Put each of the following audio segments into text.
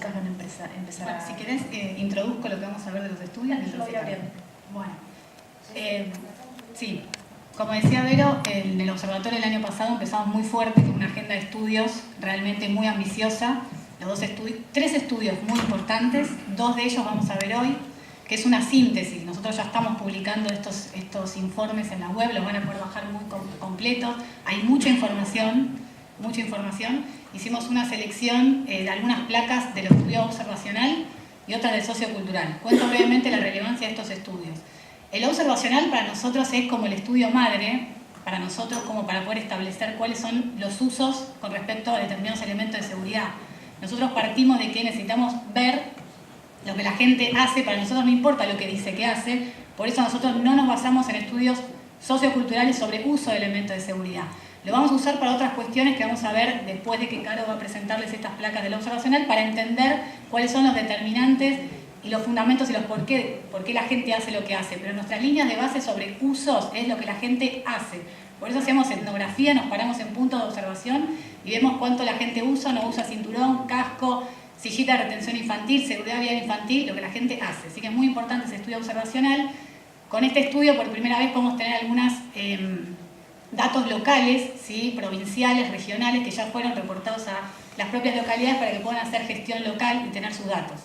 chicas van a empezar bueno, a... si querés, introduzco lo que vamos a ver de los estudios. Yo lo voy a ver. Bueno, sí, como decía Vero, en el observatorio el año pasado empezamos muy fuerte con una agenda de estudios realmente muy ambiciosa. Tres estudios muy importantes, dos de ellos vamos a ver hoy, que es una síntesis. Nosotros ya estamos publicando estos informes en la web, los van a poder bajar muy completos. Hay mucha información. Hicimos una selección de algunas placas del estudio observacional y otras del sociocultural. Cuento brevemente la relevancia de estos estudios. El observacional para nosotros es como el estudio madre, para nosotros como para poder establecer cuáles son los usos con respecto a determinados elementos de seguridad. Nosotros partimos de que necesitamos ver lo que la gente hace, para nosotros no importa lo que dice que hace, por eso nosotros no nos basamos en estudios socioculturales sobre uso de elementos de seguridad. Lo vamos a usar para otras cuestiones que vamos a ver después de que Caro va a presentarles estas placas del observacional para entender cuáles son los determinantes y los fundamentos y los por qué la gente hace lo que hace. Pero nuestras líneas de base sobre usos es lo que la gente hace. Por eso hacemos etnografía, nos paramos en puntos de observación y vemos cuánto la gente usa, no usa cinturón, casco, sillita de retención infantil, seguridad vial infantil, lo que la gente hace. Así que es muy importante ese estudio observacional. Con este estudio por primera vez podemos tener algunos datos locales, ¿sí? Provinciales, regionales, que ya fueron reportados a las propias localidades para que puedan hacer gestión local y tener sus datos.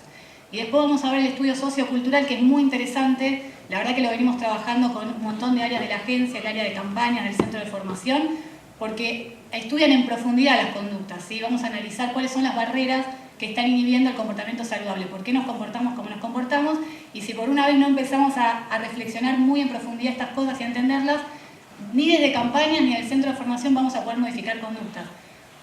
Y después vamos a ver el estudio sociocultural, que es muy interesante. La verdad que lo venimos trabajando con un montón de áreas de la agencia, el área de campañas, del centro de formación, porque estudian en profundidad las conductas, ¿sí? Vamos a analizar cuáles son las barreras que están inhibiendo el comportamiento saludable, por qué nos comportamos como nos comportamos, y si por una vez no empezamos a reflexionar muy en profundidad estas cosas y a entenderlas, ni desde campañas ni del centro de formación vamos a poder modificar conductas.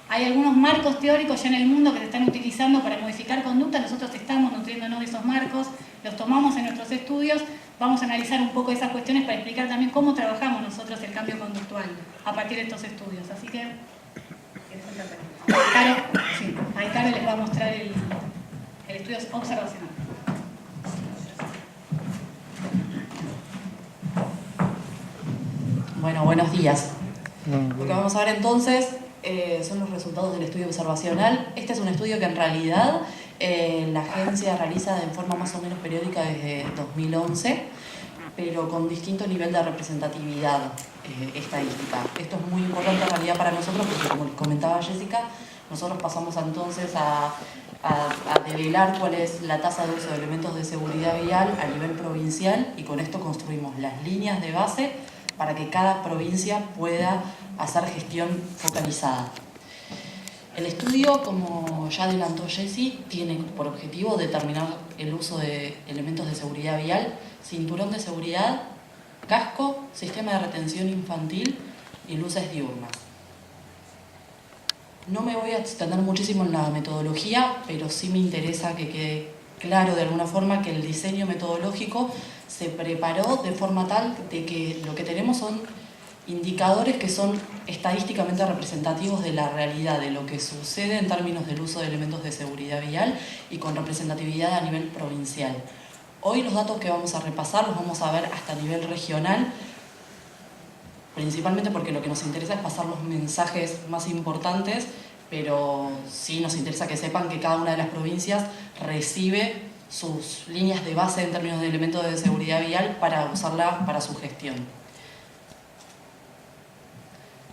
Hay algunos marcos teóricos ya en el mundo que se están utilizando para modificar conductas, nosotros estamos nutriéndonos de esos marcos, los tomamos en nuestros estudios, vamos a analizar un poco esas cuestiones para explicar también cómo trabajamos nosotros el cambio conductual a partir de estos estudios. Así que, Caro, sí, ahí Caro les va a mostrar el estudio observacional. Bueno, buenos días. Lo que vamos a ver entonces son los resultados del estudio observacional. Este es un estudio que en realidad la agencia realiza de forma más o menos periódica desde 2011, pero con distinto nivel de representatividad estadística. Esto es muy importante en realidad para nosotros porque, como les comentaba Jessica, nosotros pasamos entonces a develar cuál es la tasa de uso de elementos de seguridad vial a nivel provincial, y con esto construimos las líneas de base para que cada provincia pueda hacer gestión focalizada. El estudio, como ya adelantó Jessie, tiene por objetivo determinar el uso de elementos de seguridad vial, cinturón de seguridad, casco, sistema de retención infantil y luces diurnas. No me voy a extender muchísimo en la metodología, pero sí me interesa que quede claro de alguna forma que el diseño metodológico se preparó de forma tal de que lo que tenemos son indicadores que son estadísticamente representativos de la realidad, de lo que sucede en términos del uso de elementos de seguridad vial y con representatividad a nivel provincial. Hoy los datos que vamos a repasar los vamos a ver hasta nivel regional, principalmente porque lo que nos interesa es pasar los mensajes más importantes, pero sí nos interesa que sepan que cada una de las provincias recibe sus líneas de base en términos de elementos de seguridad vial para usarla para su gestión.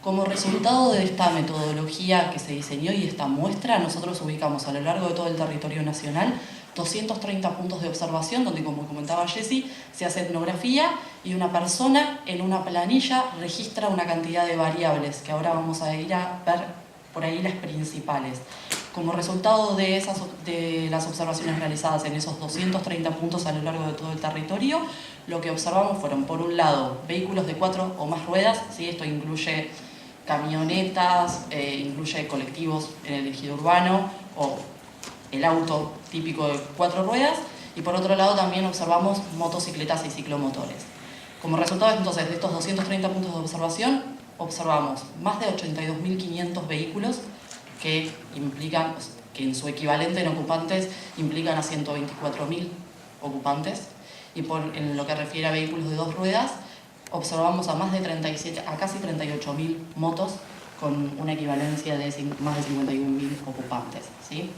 Como resultado de esta metodología que se diseñó y esta muestra, nosotros ubicamos a lo largo de todo el territorio nacional 230 puntos de observación, donde, como comentaba Jessie, se hace etnografía y una persona en una planilla registra una cantidad de variables, que ahora vamos a ir a ver por ahí las principales. Como resultado de las observaciones realizadas en esos 230 puntos a lo largo de todo el territorio, lo que observamos fueron, por un lado, vehículos de 4 o más ruedas, ¿sí? Esto incluye camionetas, incluye colectivos en el ejido urbano o el auto típico de 4 ruedas, y por otro lado también observamos motocicletas y ciclomotores. Como resultado entonces de estos 230 puntos de observación, observamos más de 82.500 vehículos que implican, que en su equivalente en ocupantes implican a 124.000 ocupantes, y en lo que refiere a vehículos de 2 ruedas, observamos a más de a casi 38.000 motos con una equivalencia de más de 51.000 ocupantes, ¿sí?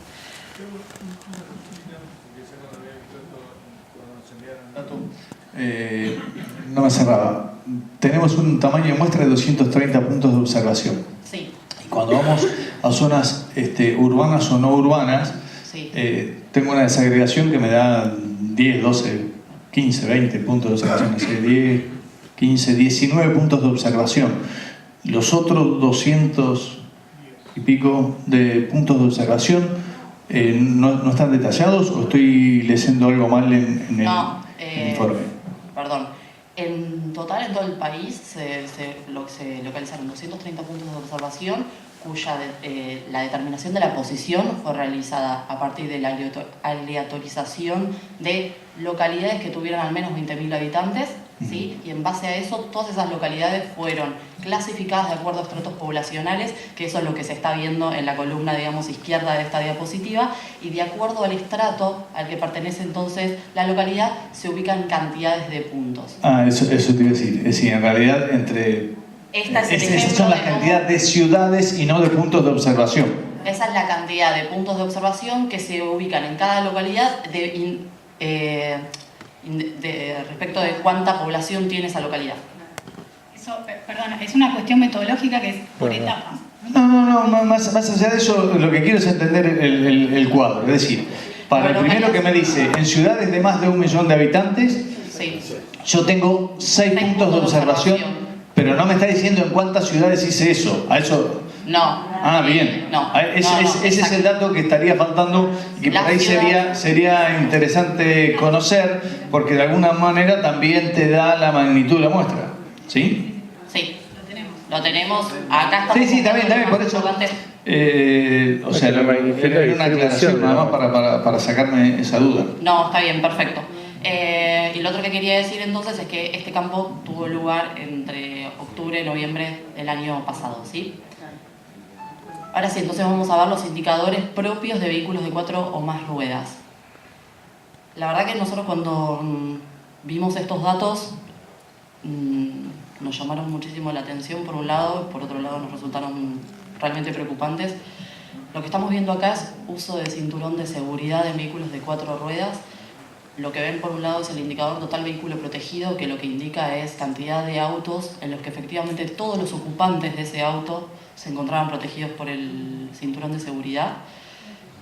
No me cerraba. Tenemos un tamaño de muestra de 230 puntos de observación. Sí. Y cuando vamos a zonas urbanas o no urbanas, Sí. tengo una desagregación que me da 10, 12, 15, 20 puntos de observación. 10, 15, 19 puntos de observación. Los otros 200 y pico de puntos de observación no están detallados, o estoy leyendo algo mal en el informe. Perdón. En total, en todo el país se localizaron 230 puntos de observación, cuya la determinación de la posición fue realizada a partir de la aleatorización de localidades que tuvieran al menos 20.000 habitantes, ¿sí? Y en base a eso, todas esas localidades fueron clasificadas de acuerdo a estratos poblacionales, que eso es lo que se está viendo en la columna, digamos, izquierda de esta diapositiva, y de acuerdo al estrato al que pertenece entonces la localidad, se ubican cantidades de puntos. Eso te iba a decir. Es decir, en realidad, esas son las cantidades de ciudades y no de puntos de observación. Esa es la cantidad de puntos de observación que se ubican en cada localidad respecto de cuánta población tiene esa localidad. Eso, perdona, es una cuestión metodológica que es por etapas. No, más allá de eso, lo que quiero es entender el cuadro. Es decir, para el primero que me dice, en ciudades de más de 1 millón de habitantes, sí, yo tengo 6 puntos de observación, pero no me está diciendo en cuántas ciudades hice eso. ¿A eso? No. Bien. No. Ese es el dato que estaría faltando y que por ahí sería interesante conocer, porque de alguna manera también te da la magnitud de la muestra. ¿Sí? Sí. Lo tenemos. Acá estamos. Sí, está bien, por eso. O sea, era una aclaración nada más para sacarme esa duda. No, está bien, perfecto. Y lo otro que quería decir entonces es que este campo tuvo lugar entre octubre y noviembre del año pasado, ¿sí? Ahora sí, entonces vamos a ver los indicadores propios de vehículos de 4 o más ruedas. La verdad que nosotros cuando vimos estos datos nos llamaron muchísimo la atención por un lado, por otro lado nos resultaron realmente preocupantes. Lo que estamos viendo acá es uso de cinturón de seguridad en vehículos de 4 ruedas. Lo que ven por un lado es el indicador total vehículo protegido, que lo que indica es cantidad de autos en los que efectivamente todos los ocupantes de ese auto se encontraban protegidos por el cinturón de seguridad.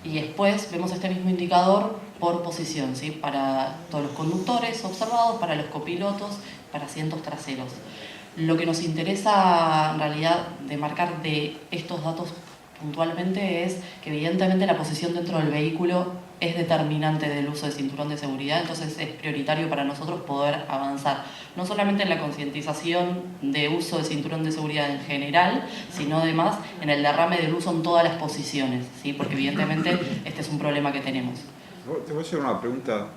Y después vemos este mismo indicador por posición, ¿sí? Para todos los conductores observados, para los copilotos, para asientos traseros. Lo que nos interesa en realidad de marcar de estos datos puntualmente es que evidentemente la posición dentro del vehículo es determinante del uso de cinturón de seguridad, entonces es prioritario para nosotros poder avanzar, no solamente en la concientización de uso de cinturón de seguridad en general, sino además en el derrame del uso en todas las posiciones, ¿sí? Porque evidentemente este es un problema que tenemos. Te voy a hacer una pregunta.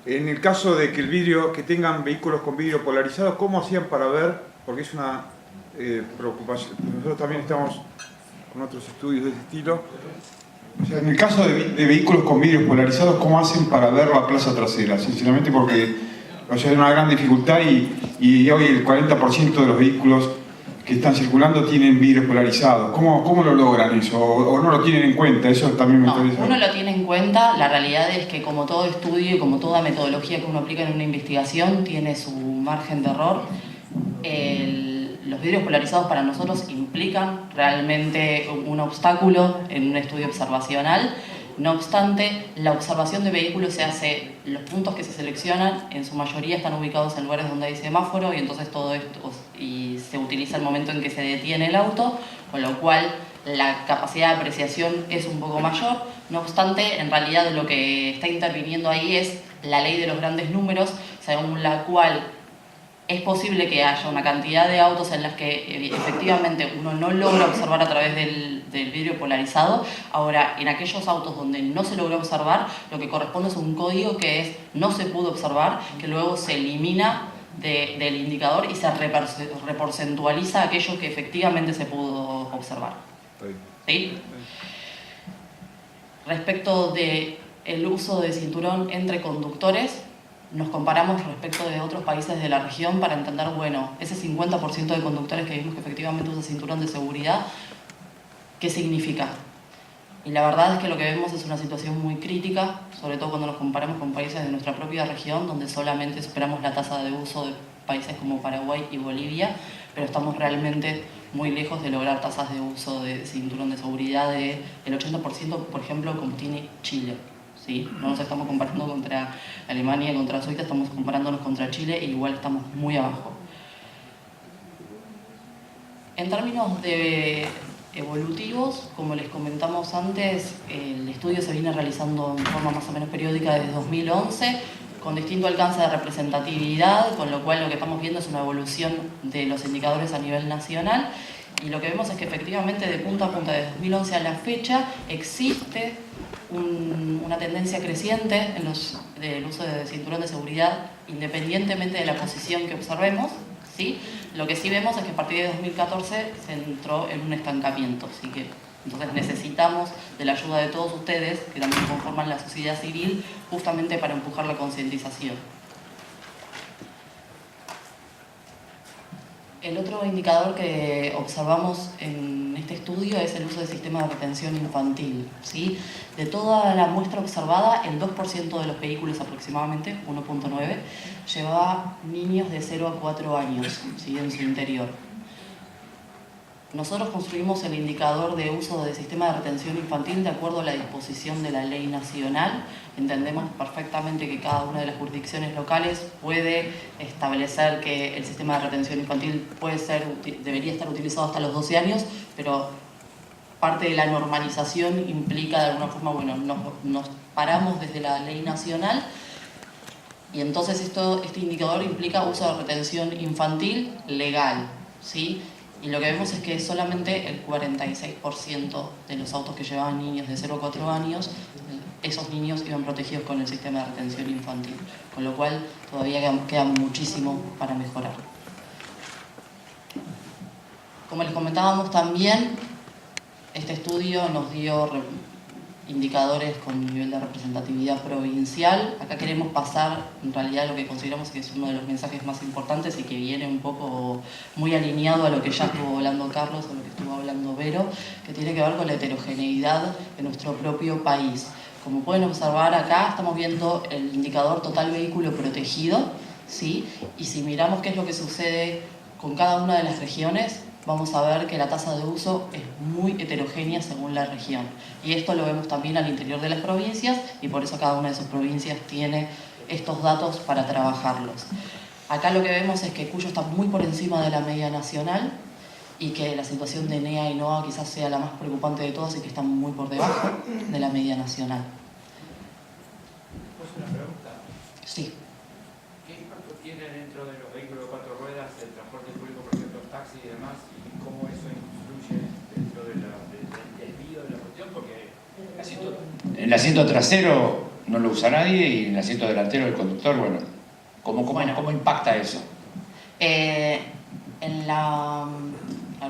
En el caso de que tengan vehículos con vidrio polarizado, ¿cómo hacían para ver? Porque es una preocupación. Nosotros también estamos con otros estudios de este estilo. O sea, en el caso de vehículos con vidrios polarizados, ¿cómo hacen para ver la plaza trasera? Sinceramente porque hay una gran dificultad y hoy el 40% de los vehículos que están circulando tienen vidrios polarizados. ¿Cómo lo logran eso? ¿O no lo tienen en cuenta? Eso también me interesa. Uno lo tiene en cuenta. La realidad es que como todo estudio y como toda metodología que uno aplica en una investigación tiene su margen de error. Los vidrios polarizados para nosotros implican realmente un obstáculo en un estudio observacional. No obstante, la observación de vehículos se hace, los puntos que se seleccionan en su mayoría están ubicados en lugares donde hay semáforo y entonces todo esto y se utiliza el momento en que se detiene el auto, con lo cual la capacidad de apreciación es un poco mayor. No obstante, en realidad lo que está interviniendo ahí es la ley de los grandes números, según la cual es posible que haya una cantidad de autos en las que efectivamente uno no logra observar a través del vidrio polarizado. Ahora, en aquellos autos donde no se logró observar, lo que corresponde es un código que es no se pudo observar, que luego se elimina del indicador y se reporcentualiza aquello que efectivamente se pudo observar. ¿Sí? Respecto del uso de cinturón entre conductores, nos comparamos respecto de otros países de la región para entender, bueno, ese 50% de conductores que vimos que efectivamente usa cinturón de seguridad, ¿qué significa? Y la verdad es que lo que vemos es una situación muy crítica, sobre todo cuando nos comparamos con países de nuestra propia región, donde solamente superamos la tasa de uso de países como Paraguay y Bolivia, pero estamos realmente muy lejos de lograr tasas de uso de cinturón de seguridad del 80%, por ejemplo, como tiene Chile. ¿Sí? No nos estamos comparando contra Alemania, contra Suiza, estamos comparándonos contra Chile e igual estamos muy abajo. En términos de evolutivos, como les comentamos antes, el estudio se viene realizando en forma más o menos periódica desde 2011, con distinto alcance de representatividad, con lo cual lo que estamos viendo es una evolución de los indicadores a nivel nacional, y lo que vemos es que efectivamente de punta a punta, desde 2011 a la fecha, existe una tendencia creciente en del uso de cinturón de seguridad, independientemente de la posición que observemos, ¿sí? Lo que sí vemos es que a partir de 2014 se entró en un estancamiento, así que entonces necesitamos de la ayuda de todos ustedes, que también conforman la sociedad civil, justamente para empujar la concientización. El otro indicador que observamos en este estudio es el uso del sistema de retención infantil, ¿sí? De toda la muestra observada, el 2% de los vehículos aproximadamente, 1.9, llevaba niños de 0 a 4 años, ¿sí? En su interior. Nosotros construimos el indicador de uso del sistema de retención infantil de acuerdo a la disposición de la ley nacional. Entendemos perfectamente que cada una de las jurisdicciones locales puede establecer que el sistema de retención infantil debería estar utilizado hasta los 12 años, pero parte de la normalización implica de alguna forma, bueno, nos paramos desde la ley nacional y entonces este indicador implica uso de retención infantil legal, ¿sí? Y lo que vemos es que solamente el 46% de los autos que llevaban niños de 0 a 4 años, esos niños iban protegidos con el sistema de retención infantil, con lo cual todavía queda muchísimo para mejorar. Como les comentábamos también, este estudio nos dio indicadores con nivel de representatividad provincial. Acá queremos pasar, en realidad, lo que consideramos que es uno de los mensajes más importantes y que viene un poco muy alineado a lo que ya estuvo hablando Carlos, a lo que estuvo hablando Vero, que tiene que ver con la heterogeneidad de nuestro propio país. Como pueden observar acá, estamos viendo el indicador total vehículo protegido, ¿sí? Y si miramos qué es lo que sucede con cada una de las regiones, vamos a ver que la tasa de uso es muy heterogénea según la región. Y esto lo vemos también al interior de las provincias y por eso cada una de sus provincias tiene estos datos para trabajarlos. Acá lo que vemos es que Cuyo está muy por encima de la media nacional y que la situación de NEA y NOA quizás sea la más preocupante de todas y que está muy por debajo de la media nacional. ¿Puedo hacer una pregunta? Sí. ¿Qué impacto tiene dentro de los vehículos de 4 ruedas el transporte público, por ejemplo, los taxis y demás, y cómo eso influye dentro del desvío de la cuestión? Porque el asiento trasero no lo usa nadie y el asiento delantero del conductor, bueno, ¿cómo impacta eso?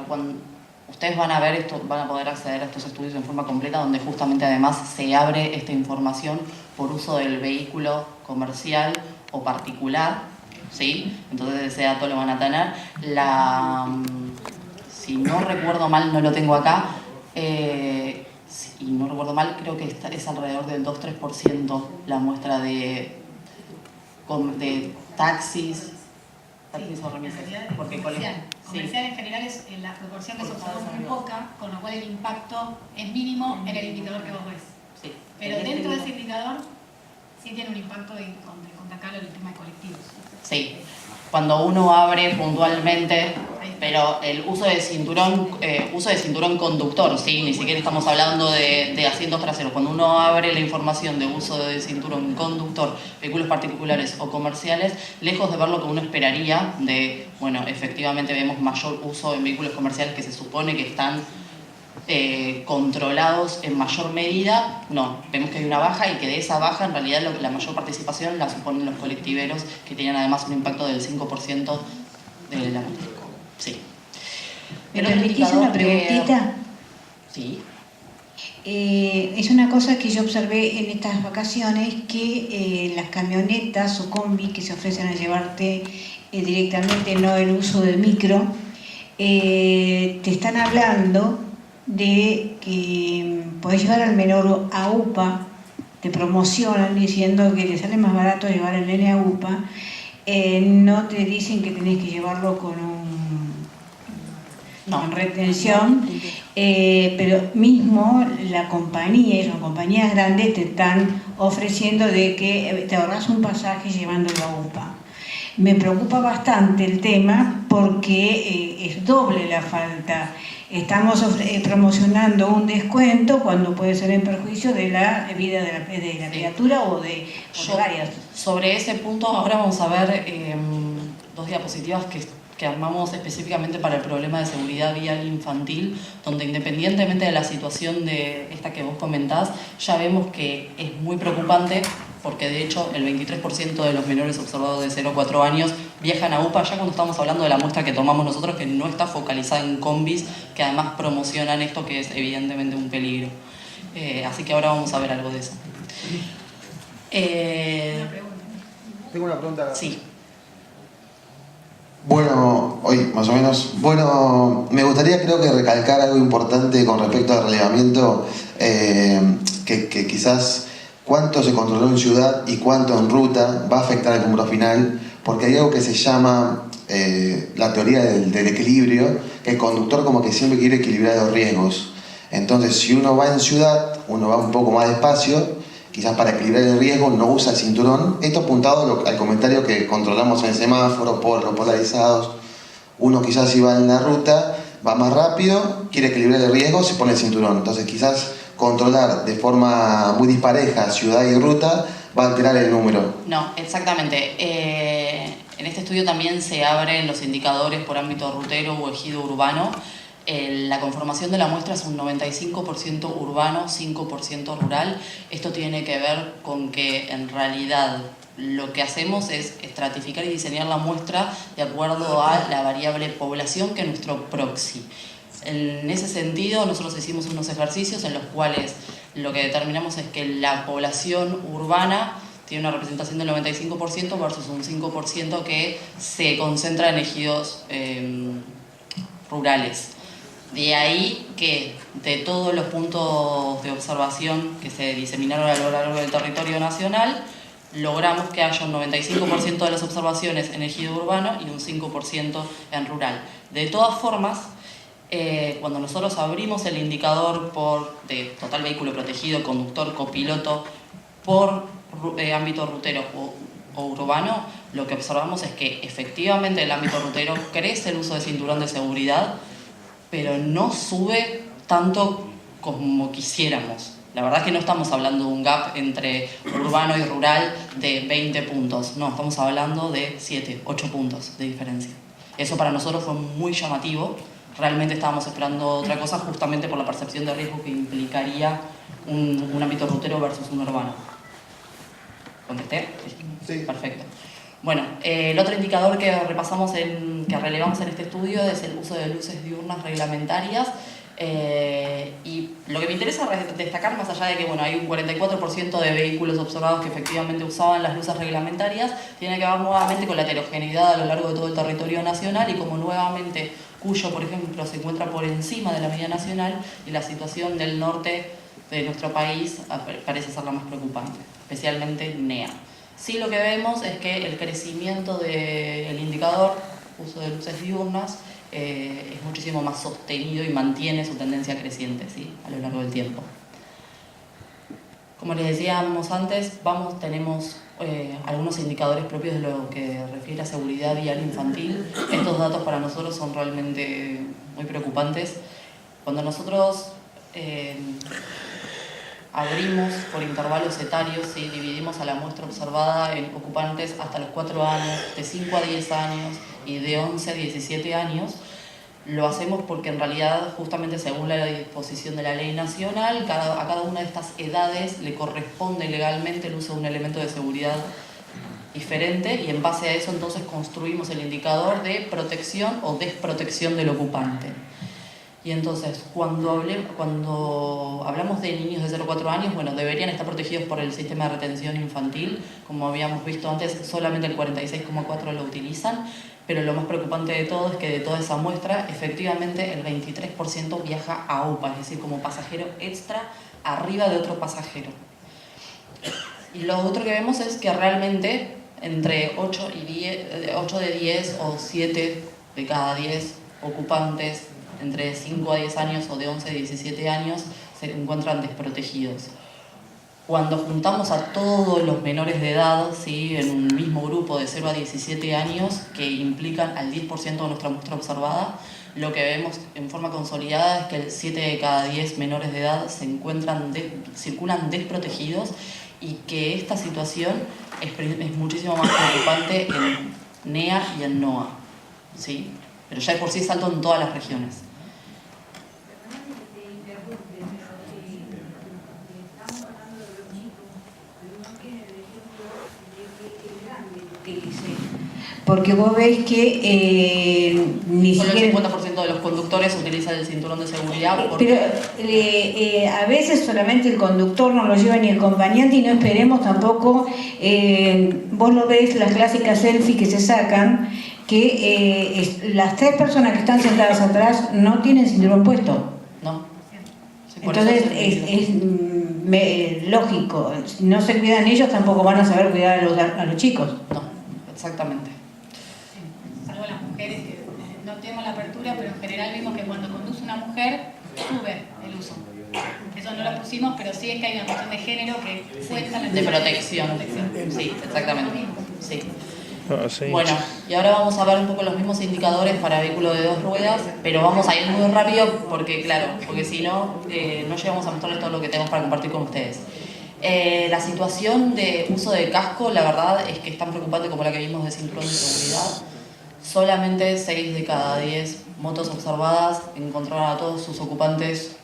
Cuando ustedes van a ver esto, van a poder acceder a estos estudios en forma completa, donde justamente además se abre esta información por uso del vehículo comercial o particular, ¿sí? Entonces ese dato lo van a tener. Si no recuerdo mal, no lo tengo acá, si no recuerdo mal, creo que es alrededor del 2-3% la muestra de taxis o remisas. Porque comercial en general es la proporción que se observó muy poca, con lo cual el impacto es mínimo en el indicador que vos ves. Sí. Pero dentro de ese indicador sí tiene un impacto de acá el tema de colectivos. Sí, cuando uno abre puntualmente, pero el uso de cinturón conductor, ¿sí? Ni siquiera estamos hablando de asientos traseros. Cuando uno abre la información de uso de cinturón conductor, vehículos particulares o comerciales, lejos de ver lo que uno esperaría de, bueno, efectivamente vemos mayor uso en vehículos comerciales que se supone que están controlados en mayor medida, no, vemos que hay una baja y que de esa baja en realidad la mayor participación la suponen los colectiveros, que tienen además un impacto del 5% de la muestra. Sí. ¿Me permitís una preguntita? Sí. Es una cosa que yo observé en estas vacaciones, que las camionetas o combis que se ofrecen a llevarte directamente, no el uso del micro, te están hablando de que podés llevar al menor a UPA, te promocionan diciendo que te sale más barato llevar al nene a UPA, no te dicen que tenés que llevarlo con con retención, pero mismo la compañía, y son compañías grandes, te están ofreciendo de que te ahorras un pasaje llevándolo a UPA. Me preocupa bastante el tema porque es doble la falta. Estamos promocionando un descuento cuando puede ser en perjuicio de la vida de la criatura o de varias. Sobre ese punto ahora vamos a ver dos diapositivas que armamos específicamente para el problema de seguridad vial infantil, donde independientemente de la situación de esta que vos comentás, ya vemos que es muy preocupante, porque de hecho el 23% de los menores observados de 0 a 4 años viajan a UPA, ya cuando estamos hablando de la muestra que tomamos nosotros, que no está focalizada en combis, que además promocionan esto que es evidentemente un peligro. Así que ahora vamos a ver algo de eso. Tengo una pregunta. Sí. Bueno, hoy más o menos. Bueno, me gustaría creo que recalcar algo importante con respecto al relevamiento, que quizás cuánto se controló en ciudad y cuánto en ruta va a afectar el número final, porque hay algo que se llama la teoría del equilibrio, que el conductor como que siempre quiere equilibrar los riesgos. Entonces, si uno va en ciudad, uno va un poco más despacio, quizás para equilibrar el riesgo no usa el cinturón. Esto apuntado al comentario que controlamos en el semáforo por los polarizados. Uno quizás si va en la ruta, va más rápido, quiere equilibrar el riesgo, se pone el cinturón. Entonces quizás controlar de forma muy dispareja ciudad y ruta va a alterar el número. No, exactamente. En este estudio también se abren los indicadores por ámbito rutero o ejido urbano. La conformación de la muestra es un 95% urbano, 5% rural. Esto tiene que ver con que en realidad lo que hacemos es estratificar y diseñar la muestra de acuerdo a la variable población, que es nuestro proxy. En ese sentido, nosotros hicimos unos ejercicios en los cuales lo que determinamos es que la población urbana tiene una representación del 95% versus un 5% que se concentra en ejidos rurales. De ahí que de todos los puntos de observación que se diseminaron a lo largo del territorio nacional, logramos que haya un 95% de las observaciones en ejido urbano y un 5% en rural. De todas formas, cuando nosotros abrimos el indicador de total vehículo protegido, conductor, copiloto, por ámbito rutero o urbano, lo que observamos es que efectivamente en el ámbito rutero crece el uso de cinturón de seguridad, pero no sube tanto como quisiéramos. La verdad es que no estamos hablando de un gap entre urbano y rural de 20 puntos, no, estamos hablando de 7, 8 puntos de diferencia. Eso para nosotros fue muy llamativo, realmente estábamos esperando otra cosa justamente por la percepción de riesgo que implicaría un ámbito rutero versus un urbano. ¿Contesté? Sí. Perfecto. Bueno, el otro indicador que relevamos en este estudio es el uso de luces diurnas reglamentarias. Y lo que me interesa destacar, más allá de que hay un 44% de vehículos observados que efectivamente usaban las luces reglamentarias, tiene que ver nuevamente con la heterogeneidad a lo largo de todo el territorio nacional y como nuevamente Cuyo, por ejemplo, se encuentra por encima de la media nacional y la situación del norte de nuestro país parece ser la más preocupante, especialmente NEA. Sí, lo que vemos es que el crecimiento del indicador, uso de luces diurnas, es muchísimo más sostenido y mantiene su tendencia creciente, ¿sí?, a lo largo del tiempo. Como les decíamos antes, tenemos algunos indicadores propios de lo que refiere a seguridad vial infantil. Estos datos para nosotros son realmente muy preocupantes. Cuando nosotros abrimos por intervalos etarios, ¿sí?, dividimos a la muestra observada en ocupantes hasta los 4 años, de 5 a 10 años y de 11 a 17 años. Lo hacemos porque en realidad, justamente según la disposición de la ley nacional, a cada una de estas edades le corresponde legalmente el uso de un elemento de seguridad diferente y en base a eso entonces construimos el indicador de protección o desprotección del ocupante. Y entonces, cuando hablamos de niños de 0 a 4 años, bueno, deberían estar protegidos por el sistema de retención infantil. Como habíamos visto antes, solamente el 46,4% lo utilizan, pero lo más preocupante de todo es que de toda esa muestra, efectivamente el 23% viaja a UPA, es decir, como pasajero extra arriba de otro pasajero. Y lo otro que vemos es que realmente entre 8 de 10 o 7 de cada 10 ocupantes entre 5 a 10 años o de 11 a 17 años se encuentran desprotegidos. Cuando juntamos a todos los menores de edad, ¿sí?, en un mismo grupo de 0 a 17 años, que implican al 10% de nuestra muestra observada, lo que vemos en forma consolidada es que el 7 de cada 10 menores de edad circulan desprotegidos, y que esta situación es muchísimo más preocupante en NEA y en NOA, ¿sí? Pero ya de por sí es alto en todas las regiones. Porque vos ves que ni solo siquiera... el 50% de los conductores utilizan el cinturón de seguridad. Pero a veces solamente el conductor no lo lleva ni el acompañante, y no esperemos tampoco, vos lo ves, las clásicas selfies que se sacan, que las 3 personas que están sentadas atrás no tienen cinturón puesto. No. Sí, entonces es lógico, si no se cuidan ellos, tampoco van a saber cuidar a los chicos. No, exactamente. Salvo las mujeres, que no tenemos la apertura, pero en general vimos que cuando conduce una mujer, sube el uso. Eso no lo pusimos, pero sí es que hay una cuestión de género que cuenta la de protección. Sí, exactamente. Sí. Bueno, y ahora vamos a ver un poco los mismos indicadores para vehículos de 2 ruedas, pero vamos a ir muy rápido porque si no, no llegamos a mostrarles todo lo que tenemos para compartir con ustedes. La situación de uso de casco, la verdad es que es tan preocupante como la que vimos de cinturón de seguridad. Solamente 6 de cada 10 motos observadas encontraron a todos sus ocupantes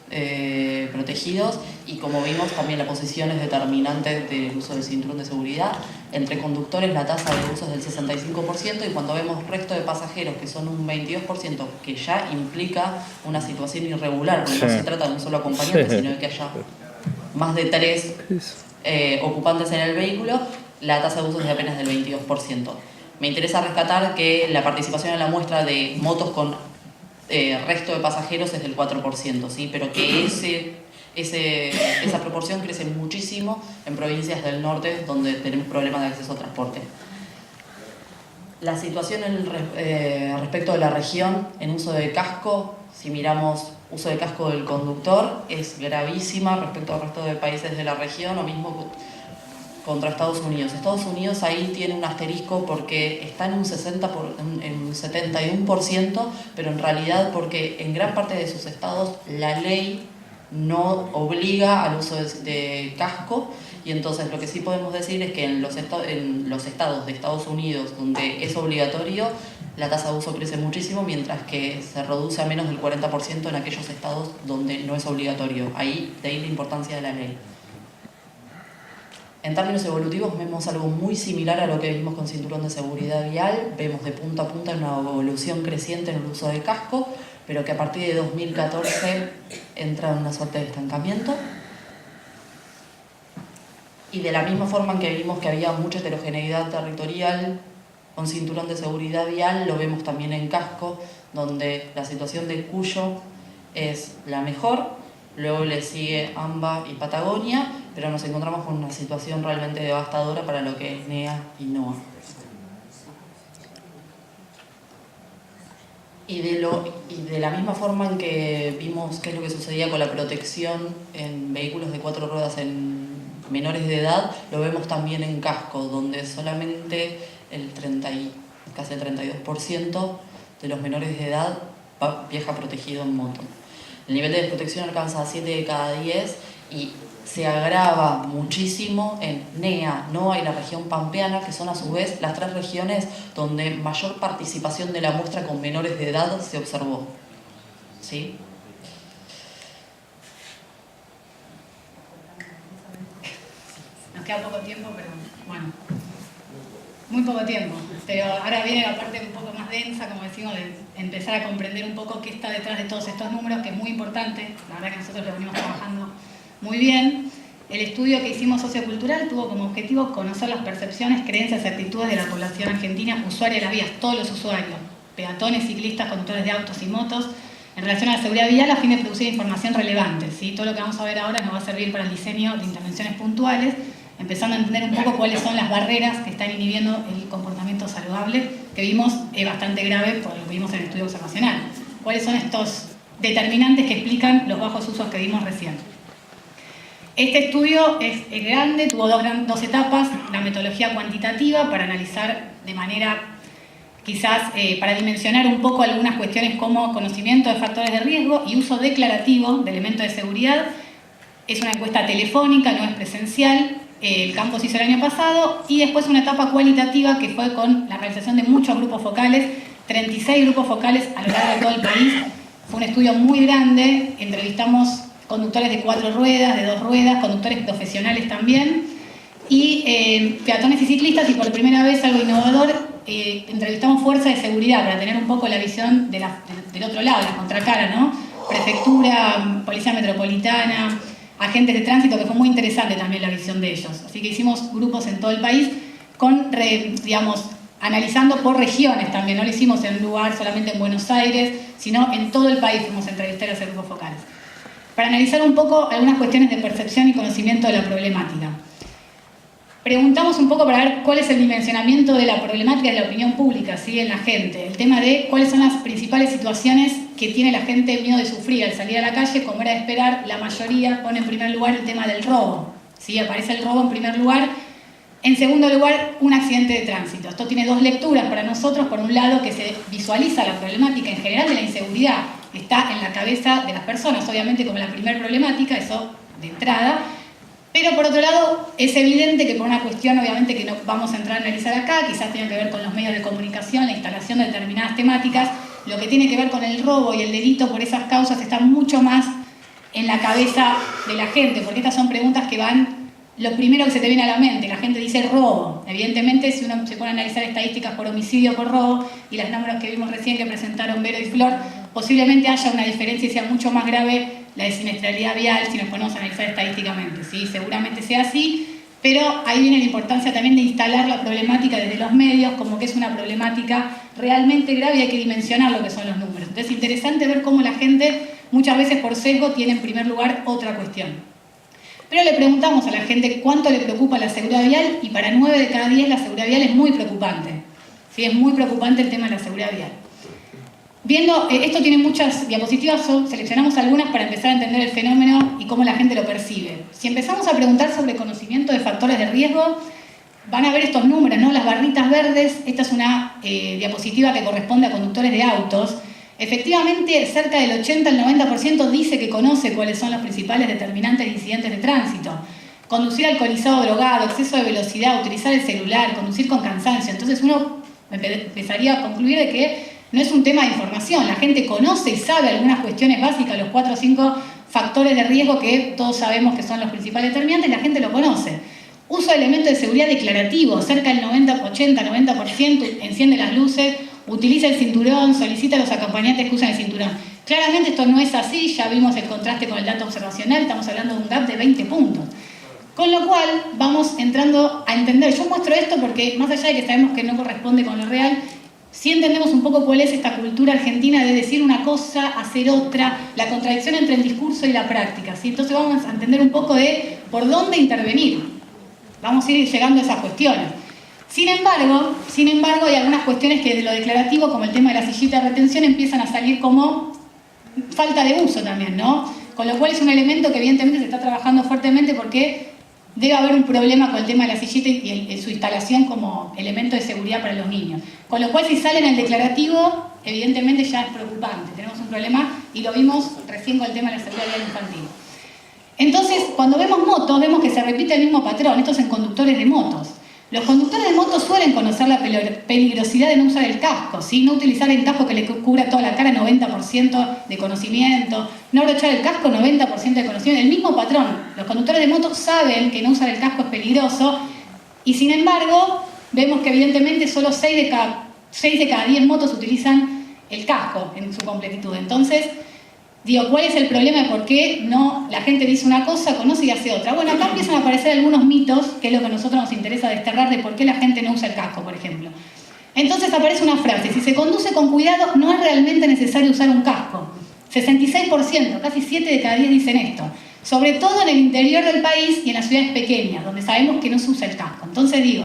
protegidos, y como vimos también la posición es determinante del uso del cinturón de seguridad. Entre conductores la tasa de uso es del 65%, y cuando vemos resto de pasajeros, que son un 22%, que ya implica una situación irregular, porque no se trata de un solo acompañante, sino de que haya más de 3 ocupantes en el vehículo, la tasa de uso es de apenas del 22%. Me interesa rescatar que la participación en la muestra de motos con resto de pasajeros es del 4%, ¿sí? Pero que esa proporción crece muchísimo en provincias del norte, donde tenemos problemas de acceso a transporte. La situación respecto de la región en uso de casco, si miramos uso de casco del conductor, es gravísima respecto al resto de países de la región, o mismo contra Estados Unidos. Estados Unidos ahí tiene un asterisco porque está en un 71%, pero en realidad porque en gran parte de sus estados la ley no obliga al uso de casco, y entonces lo que sí podemos decir es que en los estados de Estados Unidos donde es obligatorio, la tasa de uso crece muchísimo, mientras que se reduce a menos del 40% en aquellos estados donde no es obligatorio. De ahí la importancia de la ley. En términos evolutivos vemos algo muy similar a lo que vimos con cinturón de seguridad vial. Vemos de punta a punta una evolución creciente en el uso de casco, pero que a partir de 2014 entra en una suerte de estancamiento. Y de la misma forma en que vimos que había mucha heterogeneidad territorial con cinturón de seguridad vial, lo vemos también en casco, donde la situación de Cuyo es la mejor. Luego le sigue AMBA y Patagonia, pero nos encontramos con una situación realmente devastadora para lo que es NEA y NOA. Y de la misma forma en que vimos qué es lo que sucedía con la protección en vehículos de 4 ruedas en menores de edad, lo vemos también en casco, donde solamente casi el 32% de los menores de edad viaja protegido en moto. El nivel de desprotección alcanza a 7 de cada 10 y se agrava muchísimo en NEA, NOA y la región pampeana, que son a su vez las 3 regiones donde mayor participación de la muestra con menores de edad se observó. ¿Sí? Nos queda poco tiempo, pero bueno, muy poco tiempo. Pero ahora viene la parte un poco más más densa, como decimos, de empezar a comprender un poco qué está detrás de todos estos números, que es muy importante. La verdad que nosotros lo venimos trabajando muy bien. El estudio que hicimos sociocultural tuvo como objetivo conocer las percepciones, creencias y actitudes de la población argentina usuaria de las vías, todos los usuarios, peatones, ciclistas, conductores de autos y motos, en relación a la seguridad vial a fin de producir información relevante, ¿sí? Todo lo que vamos a ver ahora nos va a servir para el diseño de intervenciones puntuales, empezando a entender un poco cuáles son las barreras que están inhibiendo el comportamiento saludable, que vimos es bastante grave por lo que vimos en el estudio observacional. ¿Cuáles son estos determinantes que explican los bajos usos que vimos recién? Este estudio es grande, tuvo dos etapas, la metodología cuantitativa para analizar de manera, quizás para dimensionar un poco algunas cuestiones como conocimiento de factores de riesgo y uso declarativo de elementos de seguridad. Es una encuesta telefónica, no es presencial, el campo se hizo el año pasado, y después una etapa cualitativa que fue con la realización de muchos grupos focales, 36 grupos focales a lo largo de todo el país. Fue un estudio muy grande, entrevistamos conductores de 4 ruedas, de 2 ruedas, conductores profesionales también, y peatones y ciclistas, y por primera vez algo innovador, entrevistamos fuerzas de seguridad para tener un poco la visión del otro lado, la contracara, ¿no? Prefectura, Policía Metropolitana, agentes de tránsito, que fue muy interesante también la visión de ellos. Así que hicimos grupos en todo el país, analizando por regiones también, no lo hicimos en un lugar solamente en Buenos Aires, sino en todo el país fuimos a entrevistar a esos grupos focales, para analizar un poco algunas cuestiones de percepción y conocimiento de la problemática. Preguntamos un poco para ver cuál es el dimensionamiento de la problemática de la opinión pública, ¿sí? En la gente. El tema de cuáles son las principales situaciones que tiene la gente miedo de sufrir al salir a la calle. Como era de esperar, la mayoría pone en primer lugar el tema del robo, ¿sí? Aparece el robo en primer lugar. En segundo lugar, un accidente de tránsito. Esto tiene dos lecturas para nosotros. Por un lado, que se visualiza la problemática en general de la inseguridad. Está en la cabeza de las personas, obviamente, como la primera problemática, eso de entrada. Pero por otro lado, es evidente que por una cuestión, obviamente, que no vamos a entrar a analizar acá, quizás tenga que ver con los medios de comunicación, la instalación de determinadas temáticas, lo que tiene que ver con el robo y el delito por esas causas está mucho más en la cabeza de la gente, porque estas son preguntas que van, lo primero que se te viene a la mente, la gente dice robo. Evidentemente, si uno se pone a analizar estadísticas por homicidio, por robo, y las números que vimos recién que presentaron Vero y Flor, posiblemente haya una diferencia y sea mucho más grave la de siniestralidad vial si nos ponemos a analizar estadísticamente, ¿sí? Seguramente sea así, pero ahí viene la importancia también de instalar la problemática desde los medios como que es una problemática realmente grave y hay que dimensionar lo que son los números. Entonces es interesante ver cómo la gente muchas veces por sesgo tiene en primer lugar otra cuestión. Pero le preguntamos a la gente cuánto le preocupa la seguridad vial y para 9 de cada 10 la seguridad vial es muy preocupante, ¿sí? Es muy preocupante el tema de la seguridad vial. Viendo, esto tiene muchas diapositivas, seleccionamos algunas para empezar a entender el fenómeno y cómo la gente lo percibe. Si empezamos a preguntar sobre conocimiento de factores de riesgo, van a ver estos números, ¿no? Las barritas verdes, esta es una diapositiva que corresponde a conductores de autos. Efectivamente, cerca del 80 al 90% dice que conoce cuáles son los principales determinantes de incidentes de tránsito. Conducir alcoholizado o drogado, exceso de velocidad, utilizar el celular, conducir con cansancio. Entonces uno empezaría a concluir de que no es un tema de información, la gente conoce y sabe algunas cuestiones básicas, los 4 o 5 factores de riesgo que todos sabemos que son los principales determinantes, la gente lo conoce. Uso de elementos de seguridad declarativo, cerca del 80-90% enciende las luces, utiliza el cinturón, solicita a los acompañantes que usan el cinturón. Claramente esto no es así, ya vimos el contraste con el dato observacional, estamos hablando de un gap de 20 puntos. Con lo cual vamos entrando a entender, yo muestro esto porque más allá de que sabemos que no corresponde con lo real, sí entendemos un poco cuál es esta cultura argentina de decir una cosa, hacer otra, la contradicción entre el discurso y la práctica, ¿sí? Entonces vamos a entender un poco de por dónde intervenir. Vamos a ir llegando a esas cuestiones. Sin embargo, hay algunas cuestiones que de lo declarativo, como el tema de la sillita de retención, empiezan a salir como falta de uso también, ¿no? Con lo cual es un elemento que evidentemente se está trabajando fuertemente porque debe haber un problema con el tema de la sillita y su instalación como elemento de seguridad para los niños. Con lo cual, si sale en el declarativo, evidentemente ya es preocupante. Tenemos un problema y lo vimos recién con el tema de la seguridad vial infantil. Entonces, cuando vemos motos, vemos que se repite el mismo patrón. Esto es en conductores de motos. Los conductores de motos suelen conocer la peligrosidad de no usar el casco, ¿sí? No utilizar el casco que le cubra toda la cara, 90% de conocimiento. No abrochar el casco, 90% de conocimiento. El mismo patrón. Los conductores de motos saben que no usar el casco es peligroso y sin embargo vemos que evidentemente solo 6 de cada 6 de cada 10 motos utilizan el casco en su completitud. Entonces, digo, ¿cuál es el problema de por qué no la gente dice una cosa, conoce y hace otra? Bueno, acá empiezan a aparecer algunos mitos, que es lo que a nosotros nos interesa desterrar, de por qué la gente no usa el casco, por ejemplo. Entonces aparece una frase: si se conduce con cuidado, no es realmente necesario usar un casco. 66%, casi 7 de cada 10 dicen esto. Sobre todo en el interior del país y en las ciudades pequeñas, donde sabemos que no se usa el casco. Entonces digo,